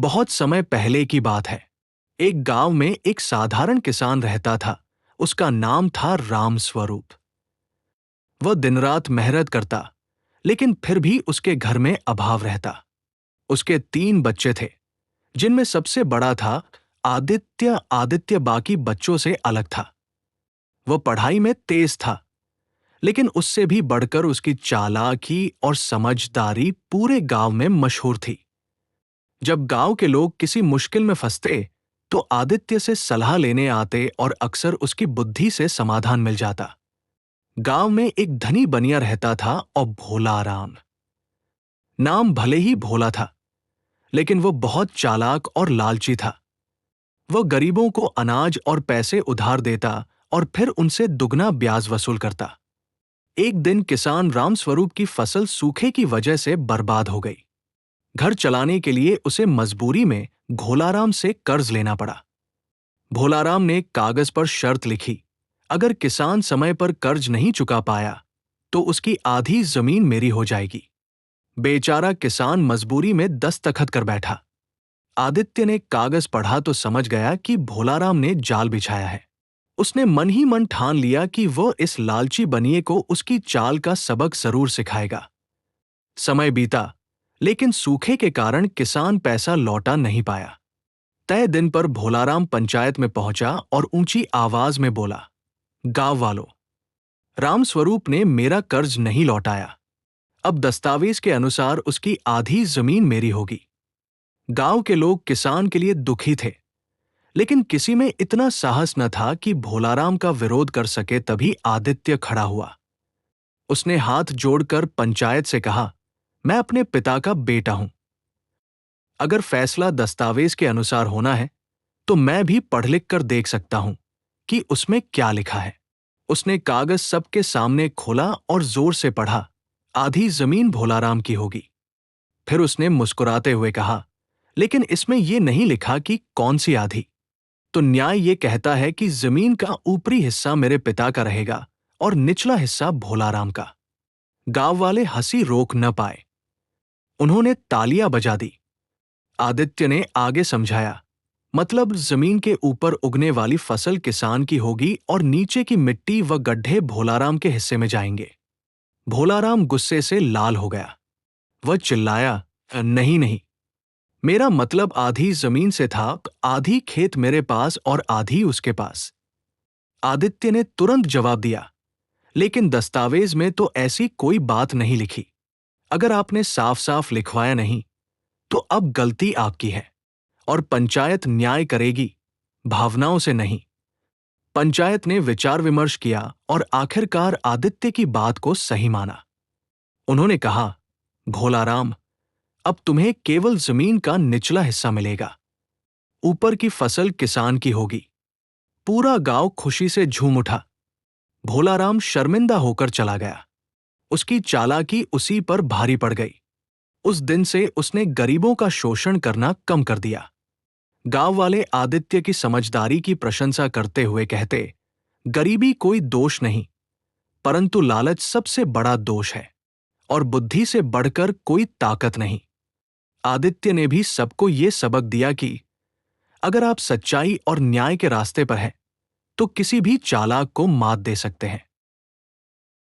बहुत समय पहले की बात है। एक गांव में एक साधारण किसान रहता था। उसका नाम था राम स्वरूप। वह दिन रात मेहनत करता, लेकिन फिर भी उसके घर में अभाव रहता। उसके 3 बच्चे थे, जिनमें सबसे बड़ा था आदित्य। आदित्य बाकी बच्चों से अलग था। वह पढ़ाई में तेज था, लेकिन उससे भी बढ़कर उसकी चालाकी और समझदारी पूरे गांव में मशहूर थी। जब गांव के लोग किसी मुश्किल में फंसते, तो आदित्य से सलाह लेने आते और अक्सर उसकी बुद्धि से समाधान मिल जाता। गांव में एक धनी बनिया रहता था और भोला राम। नाम भले ही भोला था, लेकिन वो बहुत चालाक और लालची था। वह गरीबों को अनाज और पैसे उधार देता और फिर उनसे दुगना ब्याज वसूल करता। एक दिन किसान राम स्वरूप की फसल सूखे की वजह से बर्बाद हो गई। घर चलाने के लिए उसे मजबूरी में भोलाराम से कर्ज लेना पड़ा। भोलाराम ने कागज पर शर्त लिखी, अगर किसान समय पर कर्ज नहीं चुका पाया तो उसकी आधी जमीन मेरी हो जाएगी। बेचारा किसान मजबूरी में दस्तखत कर बैठा। आदित्य ने कागज पढ़ा तो समझ गया कि भोलाराम ने जाल बिछाया है। उसने मन ही मन ठान लिया कि वह इस लालची बनिए को उसकी चाल का सबक जरूर सिखाएगा। समय बीता, लेकिन सूखे के कारण किसान पैसा लौटा नहीं पाया। तय दिन पर भोलाराम पंचायत में पहुंचा और ऊंची आवाज में बोला, गांव वालों, राम स्वरूप ने मेरा कर्ज नहीं लौटाया। अब दस्तावेज के अनुसार उसकी आधी जमीन मेरी होगी। गांव के लोग किसान के लिए दुखी थे, लेकिन किसी में इतना साहस न था कि भोलाराम का विरोध कर सके। तभी आदित्य खड़ा हुआ। उसने हाथ जोड़कर पंचायत से कहा, मैं अपने पिता का बेटा हूं। अगर फैसला दस्तावेज के अनुसार होना है, तो मैं भी पढ़ लिख कर देख सकता हूं कि उसमें क्या लिखा है। उसने कागज सबके सामने खोला और जोर से पढ़ा, आधी जमीन भोलाराम की होगी। फिर उसने मुस्कुराते हुए कहा, लेकिन इसमें यह नहीं लिखा कि कौन सी आधी। तो न्याय ये कहता है कि जमीन का ऊपरी हिस्सा मेरे पिता का रहेगा और निचला हिस्सा भोलाराम का। गांव वाले हंसी रोक न पाए। उन्होंने तालियां बजा दी। आदित्य ने आगे समझाया, मतलब जमीन के ऊपर उगने वाली फसल किसान की होगी और नीचे की मिट्टी व गड्ढे भोलाराम के हिस्से में जाएंगे। भोलाराम गुस्से से लाल हो गया। वह चिल्लाया, नहीं नहीं, मेरा मतलब आधी जमीन से था, आधी खेत मेरे पास और आधी उसके पास। आदित्य ने तुरंत जवाब दिया, लेकिन दस्तावेज में तो ऐसी कोई बात नहीं लिखी। अगर आपने साफ साफ लिखवाया नहीं, तो अब गलती आपकी है और पंचायत न्याय करेगी, भावनाओं से नहीं। पंचायत ने विचार विमर्श किया और आखिरकार आदित्य की बात को सही माना। उन्होंने कहा, भोलाराम, अब तुम्हें केवल जमीन का निचला हिस्सा मिलेगा। ऊपर की फसल किसान की होगी। पूरा गांव खुशी से झूम उठा। भोलाराम शर्मिंदा होकर चला गया। उसकी चालाकी उसी पर भारी पड़ गई। उस दिन से उसने गरीबों का शोषण करना कम कर दिया। गांव वाले आदित्य की समझदारी की प्रशंसा करते हुए कहते, गरीबी कोई दोष नहीं, परंतु लालच सबसे बड़ा दोष है और बुद्धि से बढ़कर कोई ताकत नहीं। आदित्य ने भी सबको ये सबक दिया कि अगर आप सच्चाई और न्याय के रास्ते पर हैं, तो किसी भी चालाक को मात दे सकते हैं।